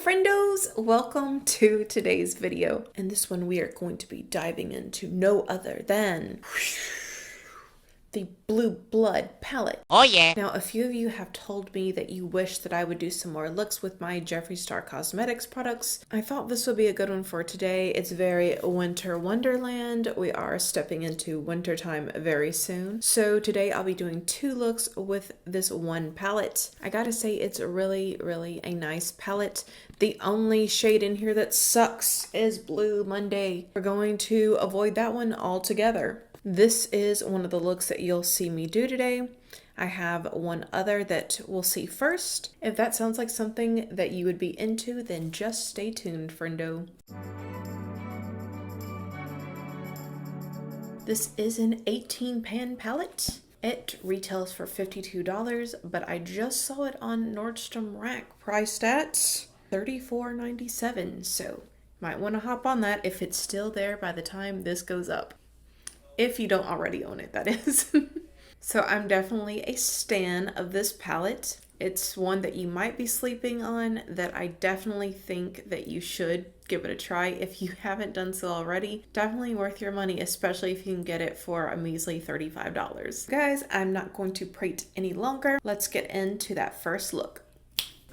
Friendos, welcome to today's video. In this one we are going to be diving into no other than the Blue Blood Palette. Oh yeah. Now, a few of you have told me that you wish that I would do some more looks with my Jeffree Star Cosmetics products. I thought this would be a good one for today. It's very winter wonderland. We are stepping into wintertime very soon. So today I'll be doing two looks with this one palette. I gotta say it's really a nice palette. The only shade in here that sucks is Blue Monday. We're going to avoid that one altogether. This is one of the looks that you'll see me do today. I have one other that we'll see first. If that sounds like something that you would be into, then just stay tuned, friendo. This is an 18 pan palette. It retails for $52, but I just saw it on Nordstrom Rack priced at $34.97. So might want to hop on that if it's still there by the time this goes up. If you don't already own it, that is. So I'm definitely a stan of this palette. It's one that you might be sleeping on that I definitely think that you should give it a try if you haven't done so already. Definitely worth your money, especially if you can get it for a measly $35. Guys, I'm not going to prate any longer. Let's get into that first look.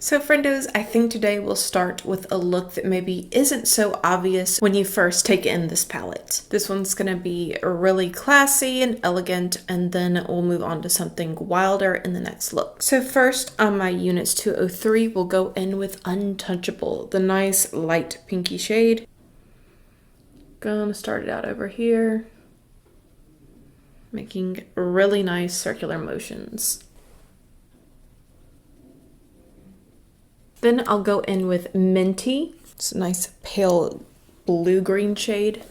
So friendos, I think today we'll start with a look that maybe isn't so obvious when you first take in this palette. This one's gonna be really classy and elegant, and then we'll move on to something wilder in the next look. So first on my Units 203, we'll go in with Untouchable, the nice light pinky shade. Gonna start it out over here, making really nice circular motions. Then I'll go in with Minty. It's a nice pale blue-green shade.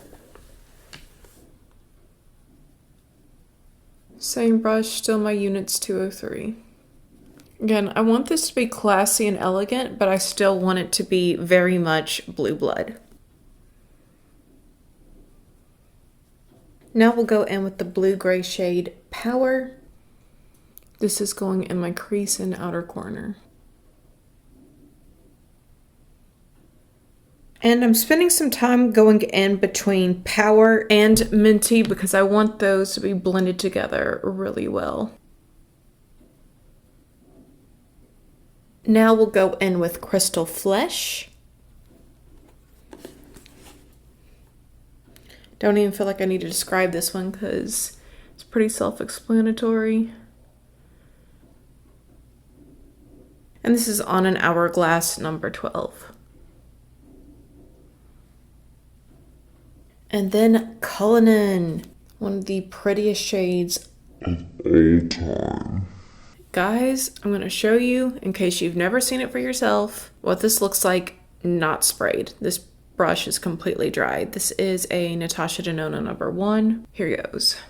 Same brush, still my Units 203. Again, I want this to be classy and elegant, but I still want it to be very much Blue Blood. Now we'll go in with the blue-gray shade Power. This is going in my crease and outer corner. And I'm spending some time going in between Power and Minty because I want those to be blended together really well. Now we'll go in with Crystal Flesh. Don't even feel like I need to describe this one because it's pretty self-explanatory. And this is on an Hourglass number 12. And then Cullinan, one of the prettiest shades of all time. Guys, I'm going to show you, in case you've never seen it for yourself, what this looks like not sprayed. This brush is completely dry. This is a Natasha Denona number 1. Here goes.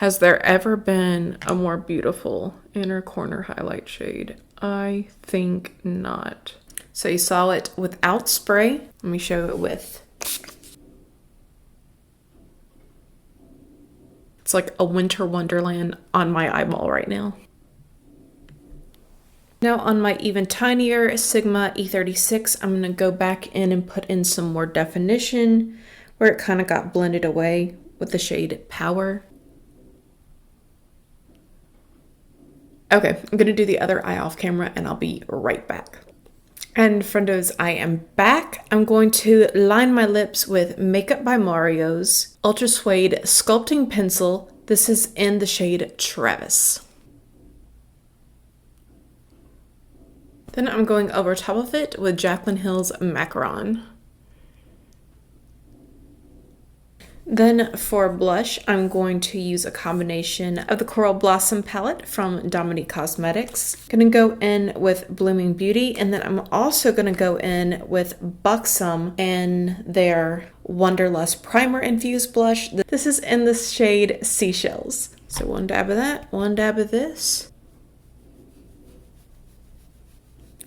Has there ever been a more beautiful inner corner highlight shade? I think not. So you saw it without spray. Let me show it with. It's like a winter wonderland on my eyeball right now. Now on my even tinier Sigma E36, I'm gonna go back in and put in some more definition where it kind of got blended away with the shade Power. Okay, I'm gonna do the other eye off camera and I'll be right back. And friendos, I am back. I'm going to line my lips with Makeup by Mario's Ultra Suede Sculpting Pencil. This is in the shade Travis. Then I'm going over top of it with Jaclyn Hill's Macaron. Then for blush, I'm going to use a combination of the Coral Blossom palette from Dominique Cosmetics. Gonna go in with Blooming Beauty, and then I'm also gonna go in with Buxom and their Wonderlust Primer Infused Blush. This is in the shade Seashells. So one dab of that, one dab of this.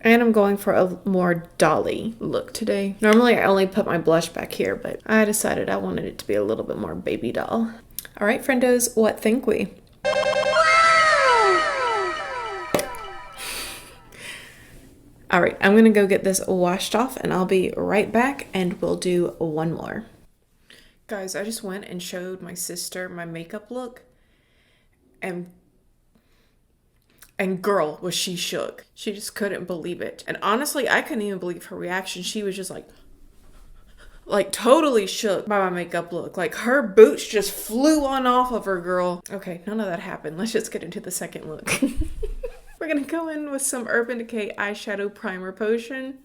And I'm going for a more dolly look today. Normally I only put my blush back here, but I decided I wanted it to be a little bit more baby doll. All right, friendos, what think we? All right, I'm gonna go get this washed off and I'll be right back and we'll do one more. Guys, I just went and showed my sister my makeup look and girl, was she shook. She just couldn't believe it. And honestly, I couldn't even believe her reaction. She was just like totally shook by my makeup look. Like her boots just flew on off of her, girl. Okay, none of that happened. Let's just get into the second look. We're gonna go in with some Urban Decay eyeshadow primer potion.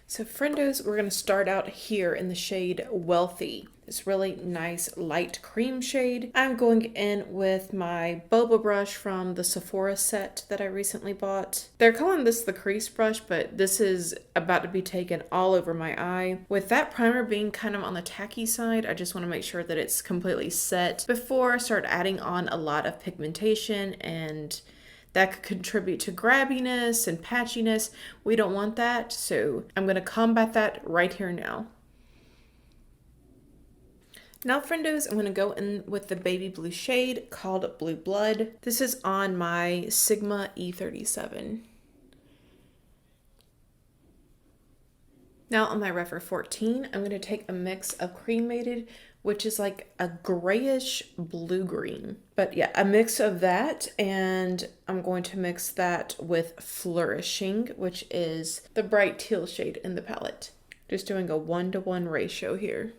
So Friendos, we're gonna start out here in the shade Wealthy. This really nice light cream shade. I'm going in with my boba brush from the Sephora set that I recently bought. They're calling this the crease brush, but this is about to be taken all over my eye. With that primer being kind of on the tacky side, I just want to make sure that it's completely set before I start adding on a lot of pigmentation, and that could contribute to grabbiness and patchiness. We don't want that, so I'm going to combat that right here now. Now, Friendos, I'm going to go in with the baby blue shade called Blue Blood. This is on my Sigma E37. Now on my Refer 14, I'm going to take a mix of Cremated, which is like a grayish blue-green. But yeah, a mix of that, and I'm going to mix that with Flourishing, which is the bright teal shade in the palette. Just doing a 1-to-1 ratio here.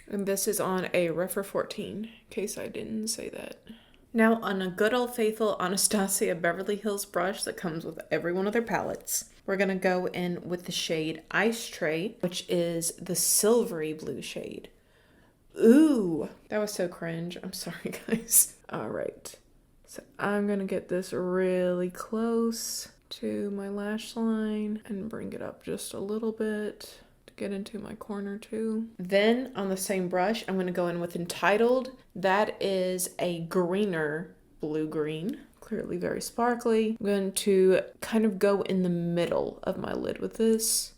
And this is on a Refer 14, in case I didn't say that. Now on a good old faithful Anastasia Beverly Hills brush that comes with every one of their palettes, we're going to go in with the shade Ice Tray, which is the silvery blue shade. Ooh, that was so cringe. I'm sorry, guys. All right. So I'm going to get this really close to my lash line and bring it up just a little bit. Get into my corner too. Then on the same brush, I'm going to go in with Entitled. That is a greener blue-green, clearly very sparkly. I'm going to kind of go in the middle of my lid with this.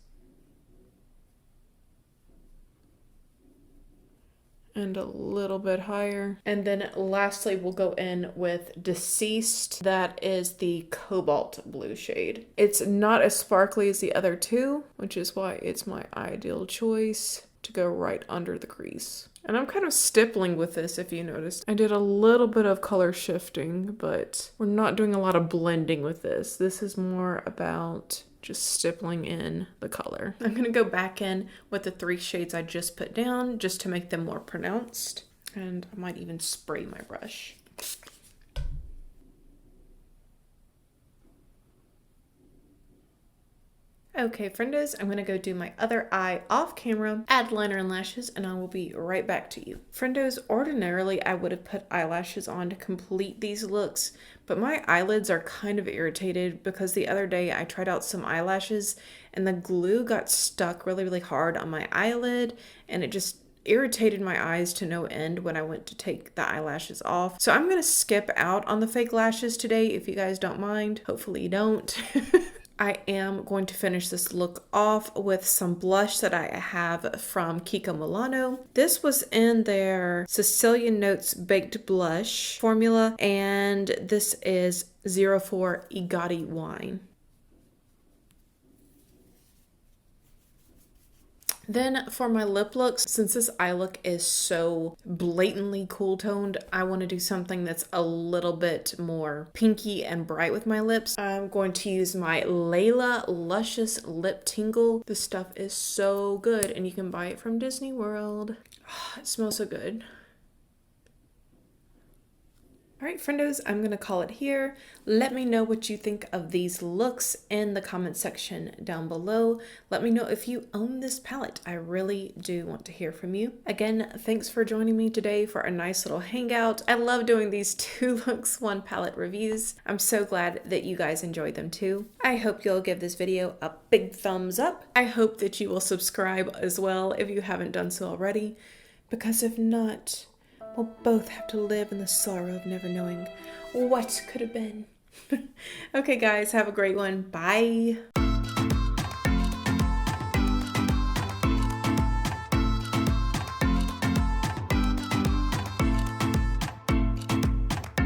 And a little bit higher. And then lastly, we'll go in with Deceased. That is the cobalt blue shade. It's not as sparkly as the other two, which is why it's my ideal choice to go right under the crease. And I'm kind of stippling with this, if you noticed. I did a little bit of color shifting, but we're not doing a lot of blending with this. This is more about just stippling in the color. I'm gonna go back in with the 3 shades I just put down just to make them more pronounced. And I might even spray my brush. Okay, Friendos, I'm going to go do my other eye off camera, add liner and lashes, and I will be right back to you. Friendos, ordinarily I would have put eyelashes on to complete these looks, but my eyelids are kind of irritated because the other day I tried out some eyelashes and the glue got stuck really, really hard on my eyelid, and it just irritated my eyes to no end when I went to take the eyelashes off. So I'm going to skip out on the fake lashes today if you guys don't mind. Hopefully you don't. I am going to finish this look off with some blush that I have from Kiko Milano. This was in their Sicilian Notes Baked Blush formula, and this is 04 Igati Wine. Then for my lip looks, since this eye look is so blatantly cool toned, I want to do something that's a little bit more pinky and bright with my lips. I'm going to use my Layla Luscious Lip Tingle. This stuff is so good, and you can buy it from Disney World. Oh, it smells so good. All right, friendos, I'm going to call it here. Let me know what you think of these looks in the comment section down below. Let me know if you own this palette. I really do want to hear from you. Again, thanks for joining me today for a nice little hangout. I love doing these 2 looks, 1 palette reviews. I'm so glad that you guys enjoyed them too. I hope you'll give this video a big thumbs up. I hope that you will subscribe as well if you haven't done so already, because if not, we'll both have to live in the sorrow of never knowing what could have been. Okay, guys, have a great one. Bye.